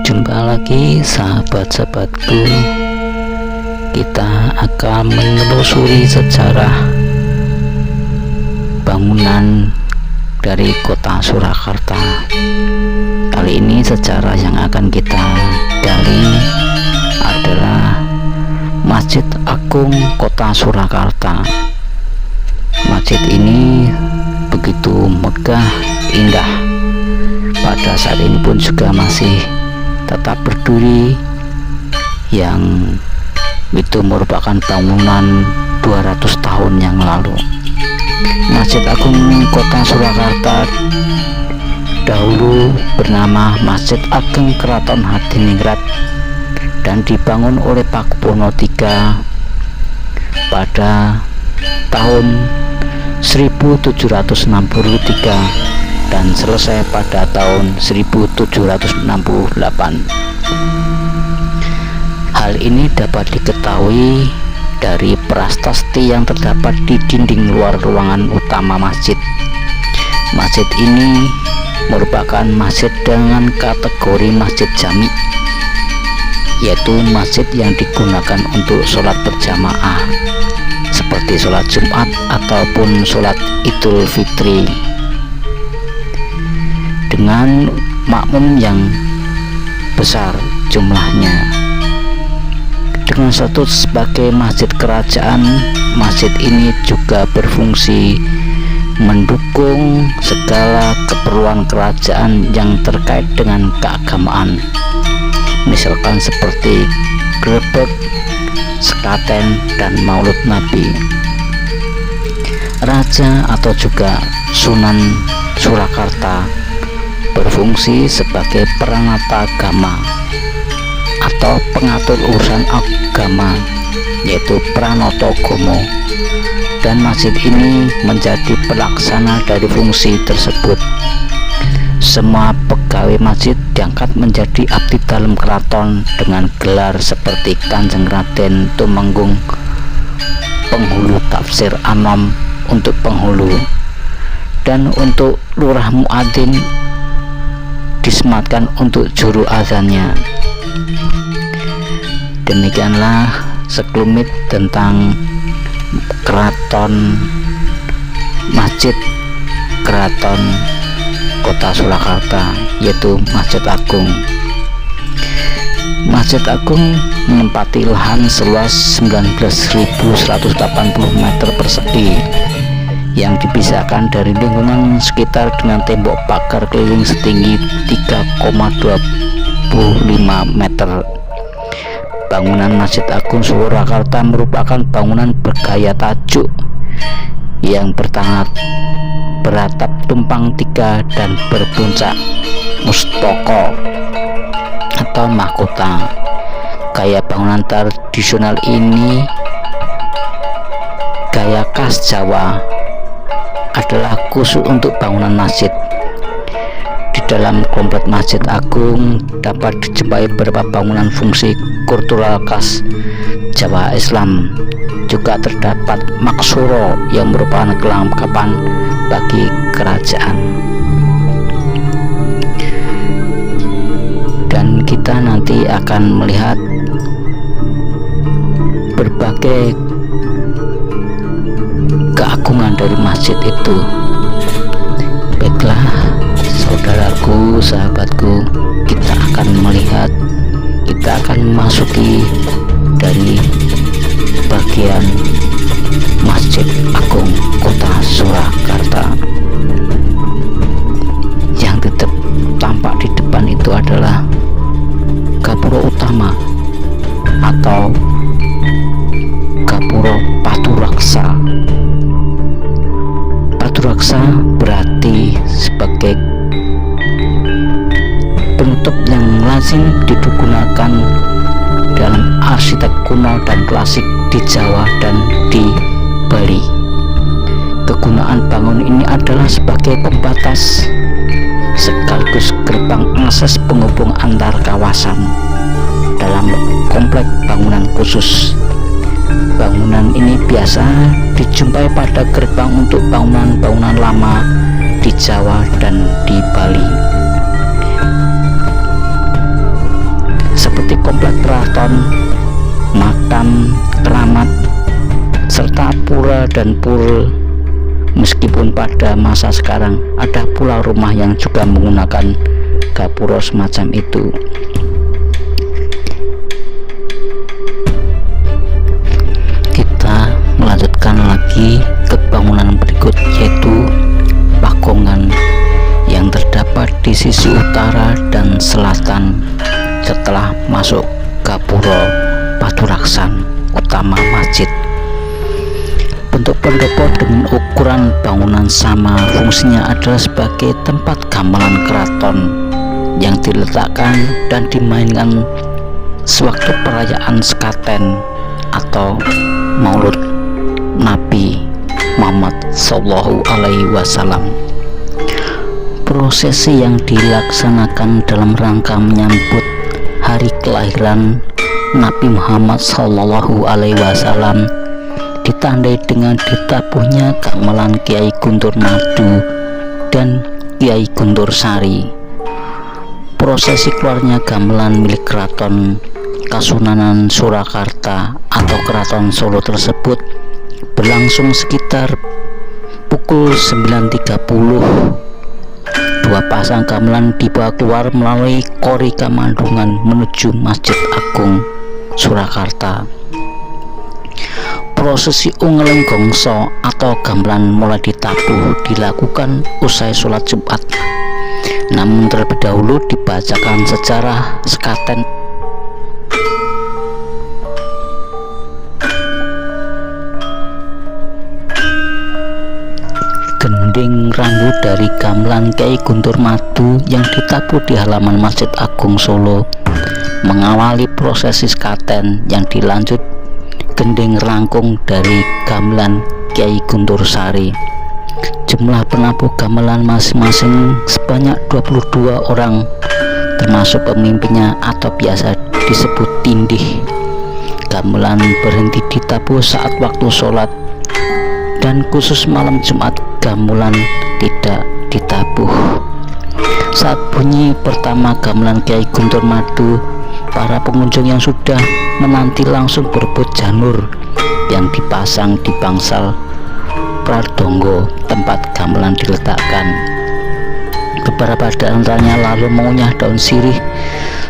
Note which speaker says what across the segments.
Speaker 1: Jumpa lagi sahabat-sahabatku, kita akan menelusuri sejarah bangunan dari kota Surakarta. Kali ini sejarah yang akan kita gali adalah Masjid Agung Kota Surakarta. Masjid ini begitu megah, indah. Pada saat ini pun juga masih tetap berdiri, yang itu merupakan bangunan 200 tahun yang lalu. Masjid Agung Kota Surakarta dahulu bernama Masjid Ageng Keraton Hadiningrat dan dibangun oleh Pakubono III pada tahun 1763 dan selesai pada tahun 1768. Hal ini dapat diketahui dari prasasti yang terdapat di dinding luar ruangan utama masjid. Masjid ini merupakan masjid dengan kategori masjid jami, yaitu masjid yang digunakan untuk sholat berjamaah seperti sholat Jumat ataupun sholat Idul Fitri, dengan makmum yang besar jumlahnya. Dengan status sebagai masjid kerajaan, masjid ini juga berfungsi mendukung segala keperluan kerajaan yang terkait dengan keagamaan, misalkan seperti grebek, sekaten, dan maulud Nabi. Raja atau juga Sunan Surakarta berfungsi sebagai peranata agama atau pengatur urusan agama, yaitu Pranoto Gomo, dan masjid ini menjadi pelaksana dari fungsi tersebut. Semua pegawai masjid diangkat menjadi abdi dalam keraton dengan gelar seperti Kanjeng Raden Tumenggung Penghulu Tafsir Anom untuk penghulu, dan untuk lurah muadzin disematkan untuk juru azannya. Demikianlah sekelumit tentang keraton Masjid Keraton Kota Surakarta, yaitu Masjid Agung. Masjid Agung menempati lahan seluas 19.180 meter persegi yang dipisahkan dari lingkungan sekitar dengan tembok pagar keliling setinggi 3,25 meter. Bangunan Masjid Agung Surakarta merupakan bangunan bergaya tajuk yang beratap tumpang tiga dan berpuncak mustaka atau mahkota. Gaya bangunan tradisional ini, gaya khas Jawa, adalah khusus untuk bangunan masjid. Di dalam komplek Masjid Agung dapat dijumpai beberapa bangunan fungsi kultural khas Jawa Islam. Juga terdapat maksuro yang merupakan kelengkapan bagi kerajaan. Dan kita nanti akan melihat berbagai keagungan dari masjid itu. Baiklah saudaraku, sahabatku, kita akan melihat, kita akan memasuki dari bagian Masjid Agung Kota Surakarta. Yang tampak di depan itu adalah gapura utama atau gapura Paturaksa. Paturaksa berarti sebagai penutup yang lazim digunakan dalam arsitek kuno dan klasik di Jawa dan di Bali. Kegunaan bangun ini adalah sebagai pembatas sekaligus gerbang akses penghubung antar kawasan dalam komplek bangunan khusus. Bangunan ini biasa dijumpai pada gerbang untuk bangunan-bangunan lama di Jawa dan di Bali, seperti komplek keraton, makam, keramat, serta pura dan pura. Meskipun pada masa sekarang ada pula rumah yang juga menggunakan gapura semacam itu. Kita melanjutkan lagi ke bangunan berikut, yaitu Pagongan yang terdapat di sisi utara dan selatan setelah masuk gapura Paduraksan utama masjid. Bentuk pendopo dengan ukuran bangunan sama, fungsinya adalah sebagai tempat gamelan keraton yang diletakkan dan dimainkan sewaktu perayaan sekaten atau Maulud Nabi Muhammad Sallallahu Alaihi Wasallam. Prosesi yang dilaksanakan dalam rangka menyambut hari kelahiran Nabi Muhammad Sallallahu Alaihi Wasallam ditandai dengan ditabuhnya gamelan Kiai Guntur Madu dan Kiai Guntur Sari. Prosesi keluarnya gamelan milik Keraton Kasunanan Surakarta atau Keraton Solo tersebut berlangsung sekitar pukul 9.30. Dua pasang gamelan dibawa keluar melalui Kori Kamandungan menuju Masjid Agung Surakarta. Prosesi Ungeleng Gongso atau gamelan mulai ditabuh dilakukan usai sholat Jumat. Namun terlebih dahulu dibacakan sejarah sekaten gending rambu dari gamelan Kiai Guntur Madu yang ditabuh di halaman Masjid Agung Solo mengawali prosesi sekaten yang dilanjut gending rangkung dari gamelan Kiai Guntur Sari. Jumlah penabuh gamelan masing-masing sebanyak 22 orang, termasuk pemimpinnya atau biasa disebut tindih. Gamelan berhenti ditabuh saat waktu sholat, dan khusus malam Jumat gamelan tidak ditabuh. Saat bunyi pertama gamelan Kiai Guntur Madu, para pengunjung yang sudah menanti langsung berebut janur yang dipasang di bangsal pradonggo tempat gamelan diletakkan. Beberapa di antaranya lalu mengunyah daun sirih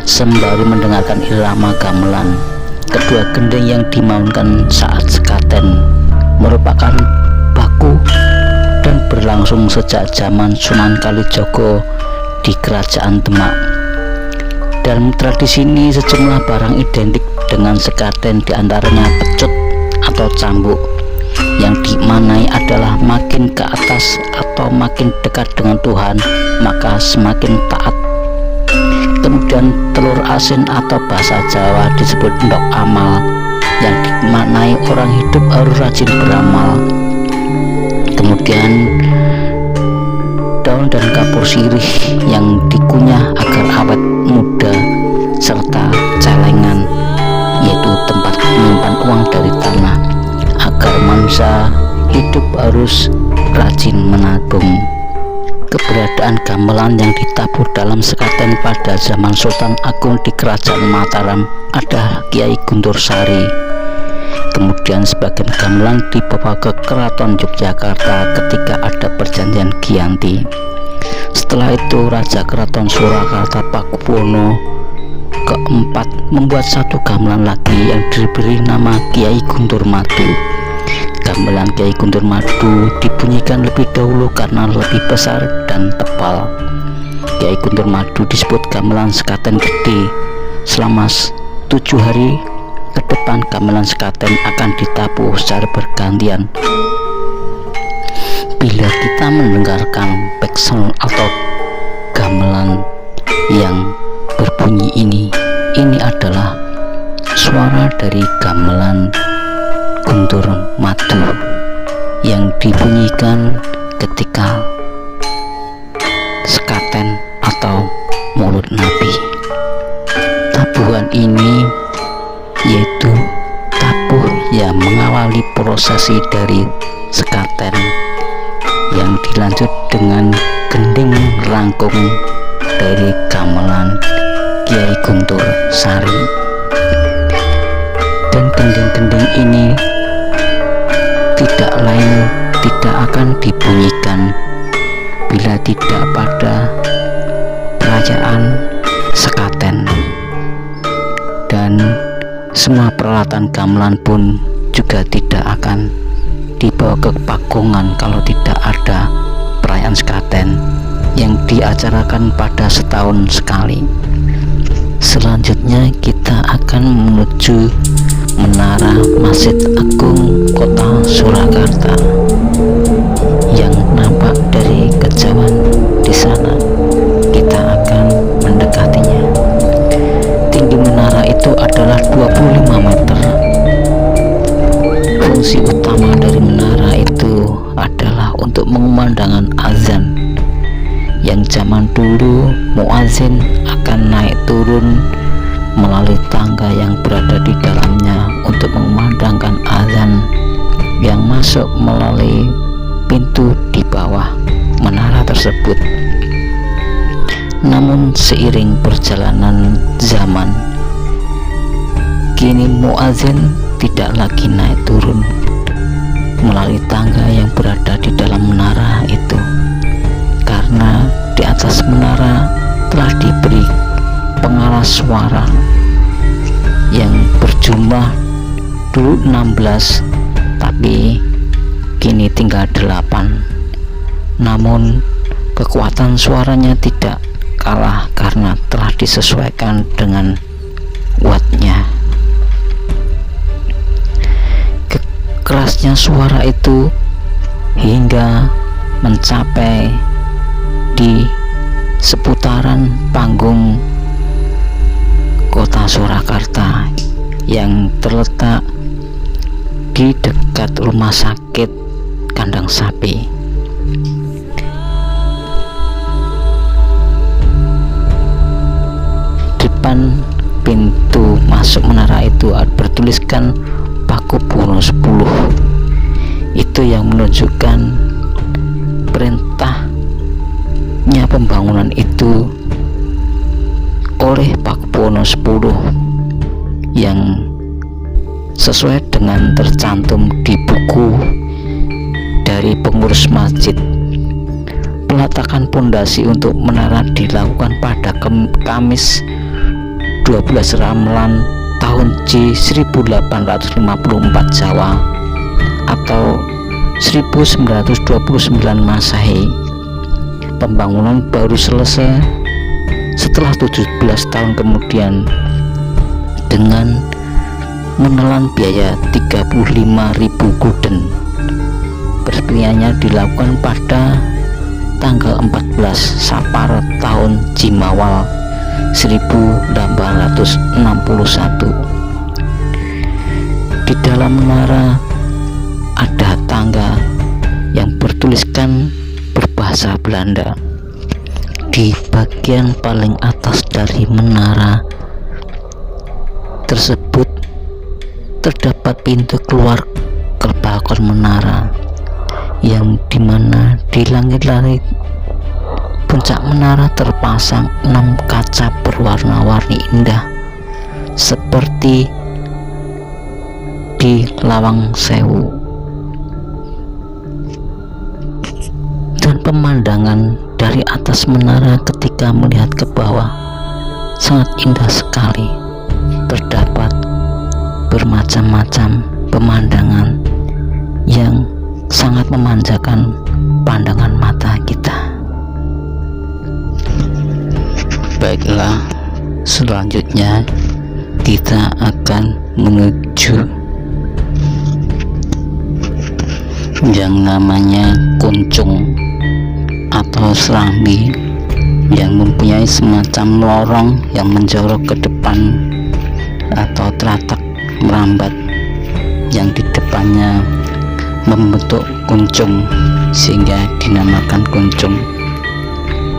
Speaker 1: sembari mendengarkan irama gamelan. Kedua gending yang dimainkan saat sekaten merupakan baku dan berlangsung sejak zaman Sunan Kalijogo di Kerajaan Demak. Dalam tradisi ini sejumlah barang identik dengan sekaten, diantaranya pecut atau cambuk yang dimaknai adalah makin ke atas atau makin dekat dengan Tuhan maka semakin taat. Kemudian telur asin atau bahasa Jawa disebut endok amal yang dimaknai orang hidup harus rajin beramal. Kemudian daun dan kapur sirih yang dikunyah agar awet muda, serta celengan, yaitu tempat menyimpan uang dari tanah agar manusia hidup harus rajin menabung. Keberadaan gamelan yang ditabuh dalam sekaten pada zaman Sultan Agung di Kerajaan Mataram adalah Kiai Guntur Sari. Kemudian sebagian gamelan dibawa ke Keraton Yogyakarta ketika ada perjanjian Giyanti. Setelah itu Raja Keraton Surakarta Pakubuwono keempat membuat satu gamelan lagi yang diberi nama Kiai Guntur Madu. Gamelan Kiai Guntur Madu dibunyikan lebih dahulu karena lebih besar dan tebal. Kiai Guntur Madu disebut gamelan sekaten gede. Selama 7 hari ke depan gamelan sekaten akan ditabuh secara bergantian. Bila kita mendengarkan peksel atau gamelan yang berbunyi ini adalah suara dari gamelan Guntur Madu yang dibunyikan ketika sekaten ini yaitu tabuh yang mengawali prosesi dari sekaten yang dilanjut dengan gending rangkung dari gamelan Kiai Guntur Sari. Dan gending-gending ini tidak akan dibunyikan bila tidak pada perayaan sekaten, dan semua peralatan gamelan pun juga tidak akan dibawa ke pagungan kalau tidak ada perayaan sekaten yang diacarakan pada setahun sekali. Selanjutnya kita akan menuju Menara Masjid Agung Kota Surakarta yang nampak dari kejauhan. Di sana kita akan mendekatinya. Tinggi menara itu adalah 25 meter. Fungsi utama dari menara itu adalah untuk mengumandangkan azan, yang zaman dulu muazin akan naik turun melalui tangga yang berada di dalamnya untuk mengumandangkan azan yang masuk melalui pintu di bawah menara tersebut. Namun seiring perjalanan zaman, kini muazin tidak lagi naik turun melalui tangga yang berada di dalam menara itu, karena di atas menara telah diberi pengaras suara yang berjumlah dulu 16 tapi kini tinggal 8. Namun kekuatan suaranya tidak kalah karena telah disesuaikan dengan wattnya. Kerasnya suara itu hingga mencapai di seputaran panggung Kota Surakarta yang terletak di dekat rumah sakit Kandang Sapi. Depan pintu masuk menara itu bertuliskan Pakubuwono 10. Itu yang menunjukkan perintahnya pembangunan itu oleh Pakubuwono 10 yang sesuai dengan tercantum di buku dari pengurus masjid. Peletakan pondasi untuk menara dilakukan pada Kamis 12 Ramelan tahun J 1854 Jawa atau 1929 Masehi. Pembangunan baru selesai setelah 17 tahun kemudian dengan menelan biaya 35.000 gulden. Perseliannya dilakukan pada tanggal 14 Sapar tahun Jimawal 1861. Di dalam menara ada tangga yang bertuliskan berbahasa Belanda. Di bagian paling atas dari menara tersebut terdapat pintu keluar ke balkon menara, yang dimana di langit-langit puncak menara terpasang 6 kaca berwarna-warni indah seperti di Lawang Sewu. Dan pemandangan dari atas menara ketika melihat ke bawah sangat indah sekali. Terdapat bermacam-macam pemandangan yang sangat memanjakan pandangan mata kita. Baiklah, selanjutnya kita akan menuju yang namanya Kuncung atau Serambi, yang mempunyai semacam lorong yang menjorok ke depan atau telatak merambat yang di depannya membentuk kuncung sehingga dinamakan Kuncung.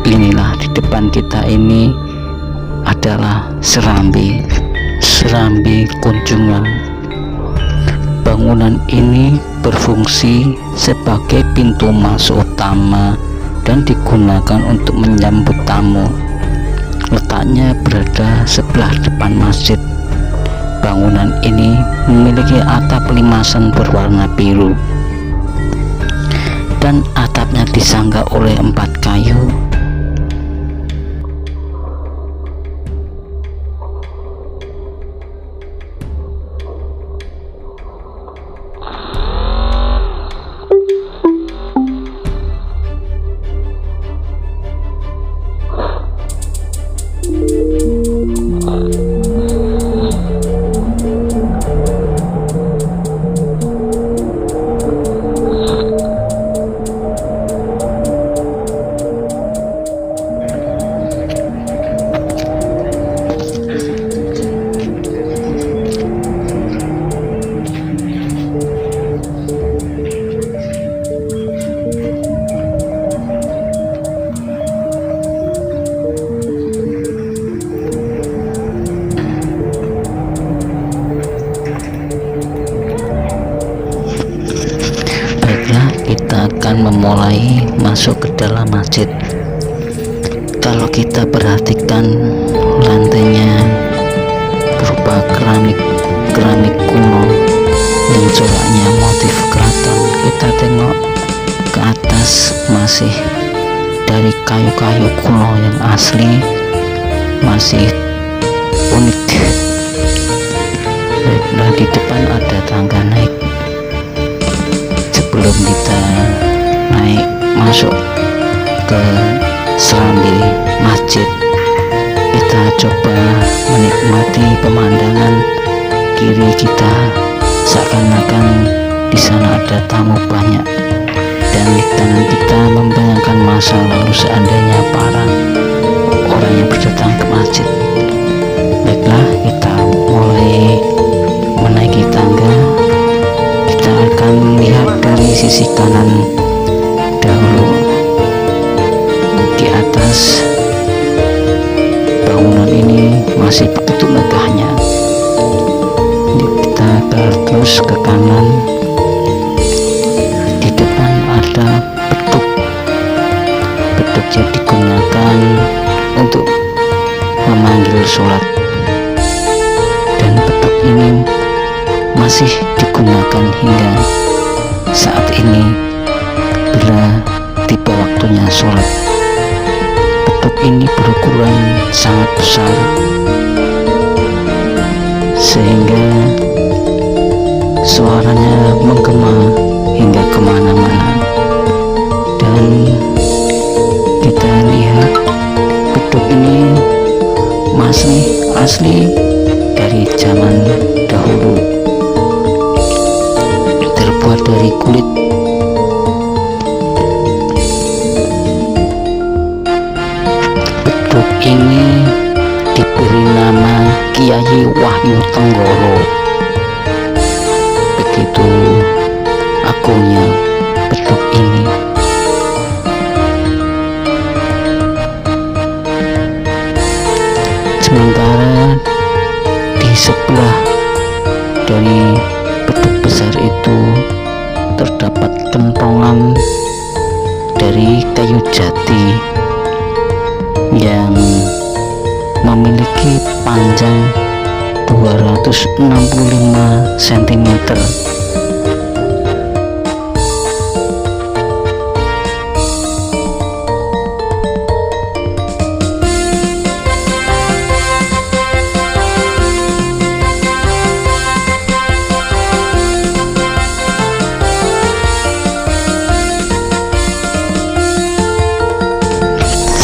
Speaker 1: Inilah di depan kita ini adalah Serambi Serambi Kunjungan. Bangunan ini berfungsi sebagai pintu masuk utama dan digunakan untuk menyambut tamu. Letaknya berada sebelah depan masjid. Bangunan ini memiliki atap limasan berwarna biru dan atapnya disangga oleh 4 kayu. Kita akan memulai masuk ke dalam masjid. Kalau kita perhatikan, lantainya berupa keramik kuno yang coraknya motif keraton. Kita tengok ke atas, masih dari kayu-kayu kuno yang asli, masih unik. Baiklah, di depan ada tangga naik. Sebelum kita naik masuk ke serambi masjid, kita coba menikmati pemandangan kiri kita. Seakan-akan di sana ada tamu banyak, dan di kanan kita membayangkan masa lalu seandainya para orang yang berdatang ke masjid. Baiklah, kita mulai menaiki tangga. Kita akan lihat dari sisi kanan dahulu. Di atas bangunan ini masih begitu megahnya. Kita terus ke kanan. Di depan ada beduk yang digunakan untuk memanggil sholat, dan beduk ini masih digunakan hingga saat ini bila tiba waktunya sholat. Beduk ini berukuran sangat besar sehingga suaranya menggema hingga kemana-mana. Dan kita lihat beduk ini masih asli dari zaman dahulu, terbuat dari kulit. Beduk ini diberi nama Kiai Wahyu Tenggoro. Begitu agungnya beduk ini. Sementara di sebelah dari beduk besar itu terdapat kentongan dari kayu jati yang memiliki panjang 265 cm.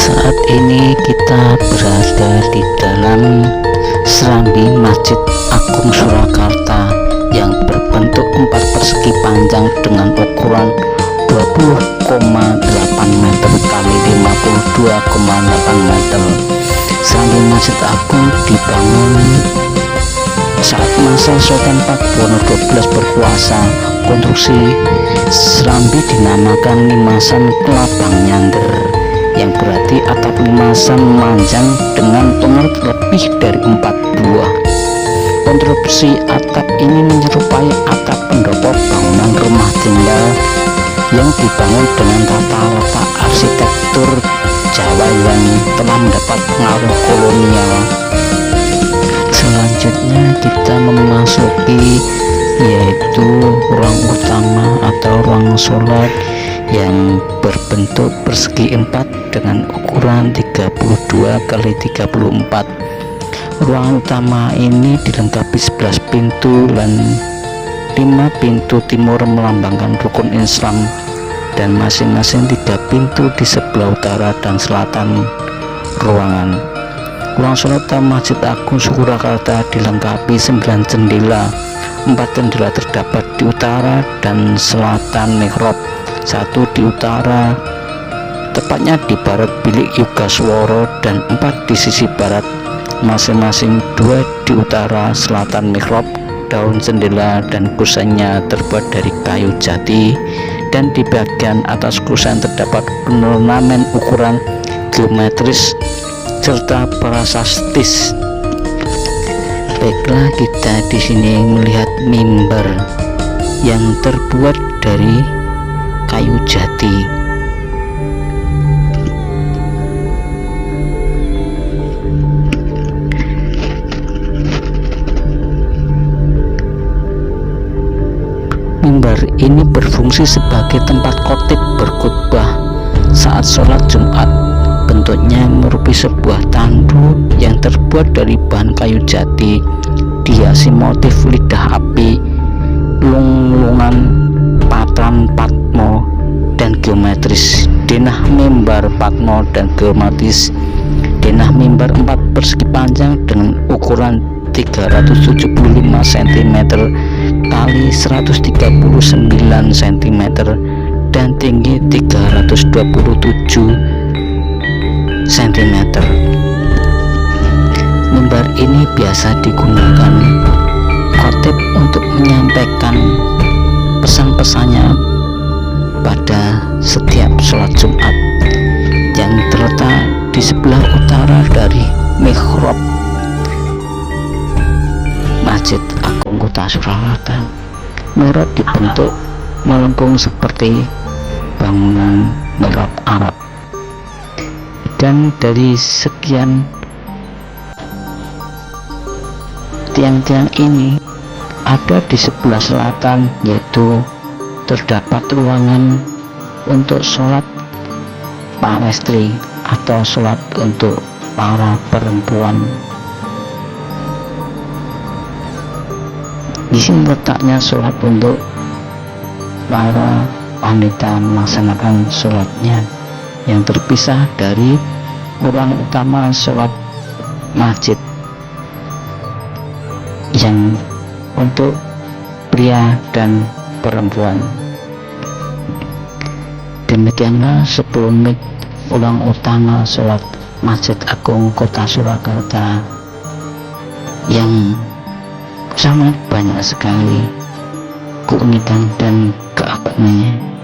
Speaker 1: Saat ini kita berada di dalam serambi Masjid Agung Surakarta yang berbentuk 4 persegi panjang dengan ukuran 20,8 meter kali 52,8 meter. Serambi Masjid Agung dibangun saat masa Sultan Pakubuwono XII berkuasa. Konstruksi serambi dinamakan limasan kelabang nyander, yang berarti atap limasan manjang dengan pengerut lebih dari 4 buah. Konstruksi atap ini menyerupai atap pendopo bangunan rumah tinggal yang dibangun dengan tata letak arsitektur Jawa yang telah mendapat pengaruh kolonial. Selanjutnya kita memasuki yaitu ruang utama atau ruang sholat yang berbentuk persegi 4 dengan ukuran 32 kali 34. Ruang utama ini dilengkapi 11 pintu dan 5 pintu timur melambangkan rukun Islam, dan masing-masing 3 pintu di sebelah utara dan selatan ruangan. Ruang sholat Masjid Agung Surakarta dilengkapi 9 jendela. 4 jendela terdapat di utara dan selatan mihrab, 1 di utara tepatnya di barat bilik Yugaswara, dan 4 di sisi barat, masing-masing 2 di utara selatan mihrab. Daun jendela dan kusennya terbuat dari kayu jati, dan di bagian atas kusen terdapat ornamen ukuran geometris serta prasastis. Baiklah, kita di sini melihat mimbar yang terbuat dari kayu jati. Mimbar ini berfungsi sebagai tempat khotib berkhutbah saat sholat Jumat. Bentuknya merupakan sebuah tandu yang terbuat dari bahan kayu jati, dihiasi motif lidah api, lung-lungan, patran patmo, dan geometris. Denah mimbar patmo dan geometris. Denah mimbar 4 persegi panjang dengan ukuran 375 cm kali 139 cm dan tinggi 327 cm. Mimbar ini biasa digunakan khotib untuk menyampaikan pesan-pesannya pada setiap sholat Jumat, yang terletak di sebelah utara dari mihrab Masjid Agung Kota Surakarta. Mihrab dibentuk melengkung seperti bangunan mihrab Arab, dan dari sekian tiang-tiang ini ada di sebelah selatan, yaitu terdapat ruangan untuk sholat pawestri atau sholat untuk para perempuan. Di sini letaknya sholat untuk para wanita melaksanakan sholatnya, yang terpisah dari ruang utama sholat masjid yang untuk pria dan perempuan. Demikianlah 10 menit ruang utama sholat Masjid Agung Kota Surakarta yang sangat banyak sekali keunikan dan keagungannya.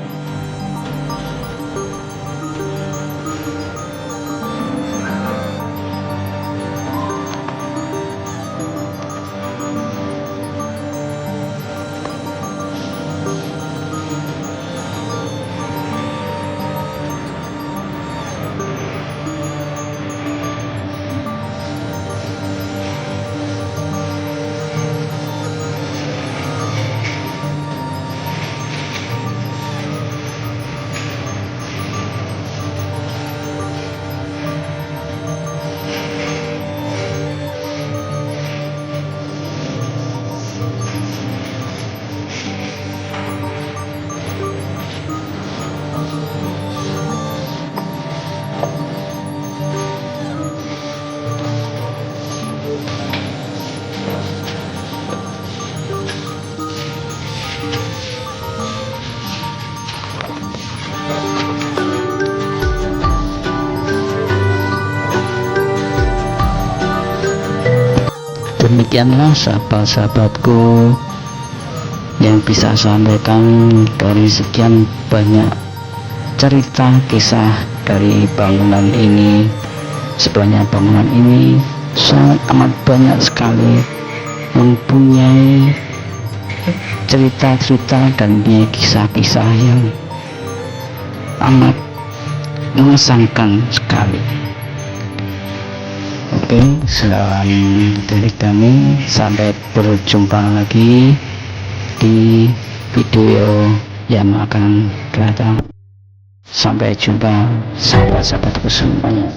Speaker 1: Demikianlah sahabat-sahabatku yang bisa sampaikan dari sekian banyak cerita kisah dari bangunan ini. Sebenarnya bangunan ini sangat amat banyak sekali mempunyai cerita-cerita dan kisah-kisah yang amat mengesankan sekali. Oke, sekian dari kami, sampai berjumpa lagi di video yang akan datang. Sampai jumpa sahabat-sahabatku semuanya.